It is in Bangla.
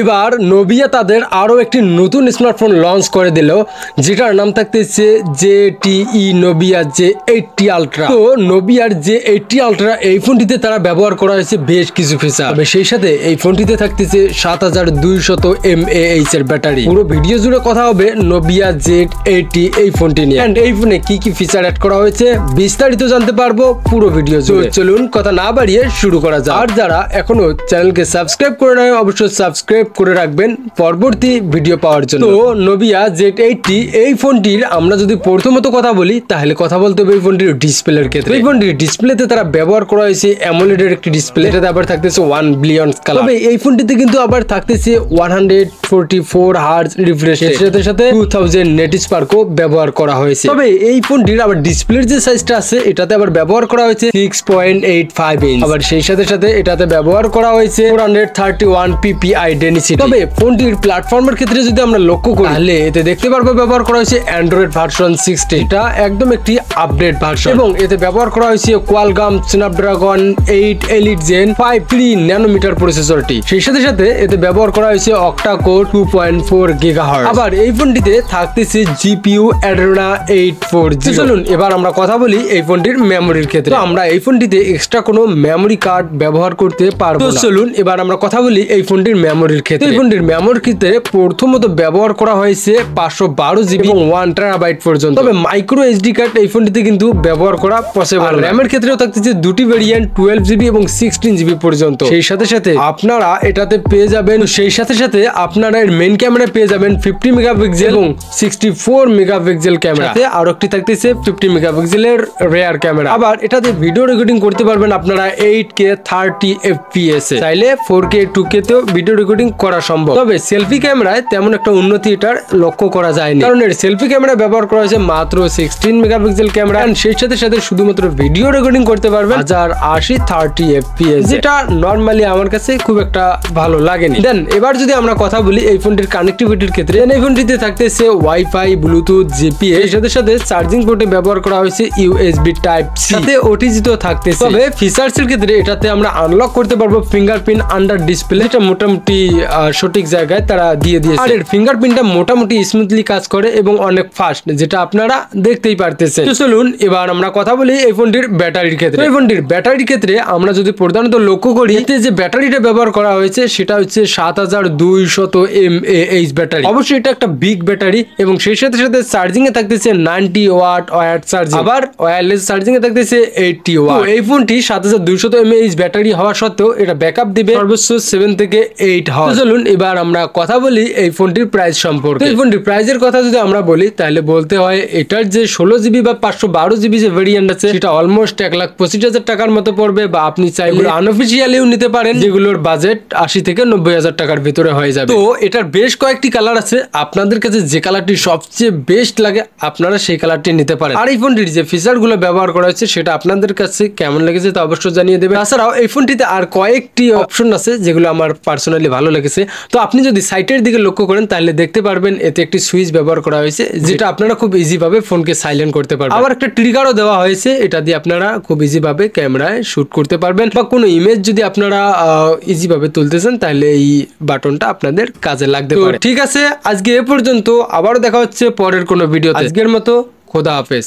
এবার নোভিয়া তাদের আরও একটি নতুন স্মার্টফোন লঞ্চ করে দিল, যেটার নাম থাকতেছে ZTE নোভিয়া Z80 আলট্রা। তো নোভিয়ার Z80 আলট্রা এই ফোনটিতে তারা ব্যবহার করা হয়েছে বেশ কিছু ফিচার, তবে সেই সাথে এই ফোনটিতে থাকতেছে 7200 mAh এর ব্যাটারি। পুরো ভিডিও জুড়ে কথা হবে নোভিয়া Z80 এই ফোনটি নিয়ে, এন্ড এই ফোনে কি কি ফিচার অ্যাড করা হয়েছে বিস্তারিত জানতে পারবো পুরো ভিডিও জুড়ে। চলুন কথা না বাড়িয়ে শুরু করা যাক। আর যারা এখনো চ্যানেলকে সাবস্ক্রাইব করে নেয় অবশ্যই সাবস্ক্রাইব করে রাখবেন পরবর্তী ভিডিও পাওয়ার জন্য। তো নোভিয়া Z80 এই ফোনটির আমরা যদি প্রথমত কথা বলি তাহলে কথা বলতে হবে এই ফোনটির ডিসপ্লের ক্ষেত্রে। এই ফোনটির ডিসপ্লেতে তারা ব্যবহার করা হয়েছে অ্যামোলেড এর একটি ডিসপ্লে, এটাতে আবার থাকতেছে 1 বিলিয়ন কালার। তবে এই ফোনটিতে কিন্তু আবার থাকতেছে 144 হার্জ রিফ্রেশ রেটের সাথে 2000 নেট স্পার্কও ব্যবহার করা হয়েছে। তবে এই ফোনটির আবার ডিসপ্লের যে সাইজটা আছে এটাতে আবার ব্যবহার করা হয়েছে 6.85 ইঞ্চ। আবার সেই সাথে সাথে এটাতে ব্যবহার করা হয়েছে 431 ppi ডেনসিটি। তবে ফোনটির প্ল্যাটফর্মের ক্ষেত্রে যদি আমরা লক্ষ্য করি তাহলে এতে দেখতে পারবো ব্যবহার করা হয়েছে অ্যান্ড্রয়েড ভার্সন 16, এটা একদম একটি আপডেট ভার্সন, এবং এতে ব্যবহার করা হয়েছে Qualcomm Snapdragon 8 Elite Gen 5 3 nanometre প্রসেসরটি। সেই সাথে সাথে এতে ব্যবহার করা হয়েছে অক্টা কোর 2.4 গিগাহার্টজ। আবার এই ফোনটিতে থাকতেছে জিপিইউ অ্যাড্রেনা 840। চলুন এবার আমরা কথা বলি এই ফোনটির মেমোরির ক্ষেত্রে। আমরা এই ফোনটিতে এক্সট্রা কোনো মেমোরি কার্ড ব্যবহার করতে পারবো না। চলুন এবার আমরা কথা বলি এই ফোনটির মেমোরির ক্ষেত্রে। এই ফোনটির মেমোরির ক্ষেত্রে প্রথমত ব্যবহার করা হয়েছে 512 জিবি এবং 1 টেরাবাইট পর্যন্ত। তবে মাইক্রো এসডি কার্ড এই ফোনটিতে কিন্তু ব্যবহার করা পসিবল। র্যামের ক্ষেত্রেও থাকতেছে দুটি ভেরিয়েন্ট 12 জিবি এবং 16 জিবি পর্যন্ত। সেই সাথে সাথে আপনারা এটাতে পেয়ে যাবেন এর মেইন ক্যামেরায় পেয়ে যাবেন 50 মেগাপিক্সেল এবং 64 মেগাপিক্সেল ক্যামেরা, আরো একটি থাকতেছে 50 মেগাপিক্সেলের রেয়ার ক্যামেরা। আবার এটাতে ভিডিও রেকর্ডিং করতে পারবেন আপনারা 8K 30 FPS এ, চাইলে 4K 2K তেও ভিডিও রেকর্ডিং করা সম্ভব। তবে সেলফি ক্যামেরায় তেমন একটা উন্নতি এটার লক্ষ্য করা যায়নি, কারণ এর সেলফি ক্যামেরা ব্যবহার করা হয়েছে মাত্র 16 মেগাপিক্সেল ক্যামেরা, এন্ড সেই সাথে সাথে শুধুমাত্র ভিডিও রেকর্ডিং করতে পারবেন 1080 30 FPS, যেটা নরমালি আমার কাছে খুব একটা ভালো লাগেনি। দেন এবার যদি আমরা কথা বলি এই ফোনটির কানেক্টিভিটির ক্ষেত্রে, এই ফোনটিতে থাকতেছে ওয়াইফাই, ব্লুটুথ, জিপিএস, এর সাথে সাথে চার্জিং পোর্টে ব্যবহার করা হয়েছে USB টাইপ সি, সাথে ওটিজি তো থাকতেছে। তবে ফিচারস এর ক্ষেত্রে এটাতে আমরা আনলক করতে পারবো ফিঙ্গারপ্রিন্ট আন্ডার ডিসপ্লে, এটা মোটামুটি সঠিক জায়গায় তারা দিয়ে দিয়েছে। আর এর ফিঙ্গারপ্রিন্টটা মোটামুটি স্মুথলি কাজ করে এবং অনেক ফাস্ট, যেটা আপনারা দেখতেই পারতেছেন। তো চলুন এবার আমরা কথা বলি এই ফোনটির ব্যাটারির ক্ষেত্রে। এই ফোনটির ব্যাটারির ক্ষেত্রে আমরা যদি প্রধানত লক্ষ্য করি, এতে যে ব্যাটারিটা ব্যবহার করা হয়েছে সেটা হচ্ছে 7200 mAh ব্যাটারি। অবশ্যই এটা একটা বিগ ব্যাটারি, এবং সেই সাথে সাথে চার্জিং এ থাকতেছে 90 ওয়াট ওয়্যার চার্জিং, আবার ওয়্যারলেস চার্জিং এ থাকতেছে 80 ওয়াট। এই ফোনটি 7200 mAh ব্যাটারি হওয়া সত্ত্বেও এটা ব্যাকআপ দিবে সর্বোচ্চ 7 থেকে 8 হাওয়ার। চলুন এবার আমরা কথা বলি এই ফোনটির প্রাইস সম্পর্কে। এই ফোনটির প্রাইসের কথা যদি আমরা বলি তাহলে বলতে হয় এটার যে 16 জিবি বা 512 জিবি যে ভেরিয়েন্ট আছে সেটা অলমোস্ট 1,25,000 টাকার মতো পড়বে, বা আপনি চাইলে আনঅফিশিয়ালিও নিতে পারেন যেগুলোর বাজেট 80 থেকে 90,000 টাকার ভিতরে হয়ে যাবে। তো এটার বেশ কয়েকটি কালার আছে, আপনাদের কাছে যে কালারটি সবচেয়ে বেস্ট লাগে আপনারা সেই কালারটি নিতে পারেন। আর এই ফোনটির যে ফিচার গুলো ব্যবহার করা হয়েছে সেটা আপনাদের কাছে কেমন লেগেছে তা অবশ্যই জানিয়ে দেবে। তাছাড়াও এই ফোনটিতে আর কয়েকটি অপশন আছে যেগুলো আমার পার্সোনালি ভালো লেগেছে। তো আপনি যদি সাইটের দিকে লক্ষ্য করেন তাহলে দেখতে পারবেন এতে একটি সুইচ ব্যবহার করা হয়েছে, যেটা আপনারা খুব ইজি ভাবে ফোনকে সাইলেন্ট করতে পারবেন। আবার একটা ট্রিগারও দেওয়া হয়েছে, এটা দিয়ে আপনারা খুব ইজি ভাবে ক্যামেরায় শুট করতে পারবেন, বা কোনো ইমেজ যদি আপনারা ইজি ভাবে তুলতেছেন তাহলে এই বাটনটা আপনাদের কাজে লাগতে পারে। ঠিক আছে, আজকে এ পর্যন্ত, আবারও দেখা হচ্ছে পরের কোনো ভিডিওতে। আজকের মতো খোদা হাফেজ।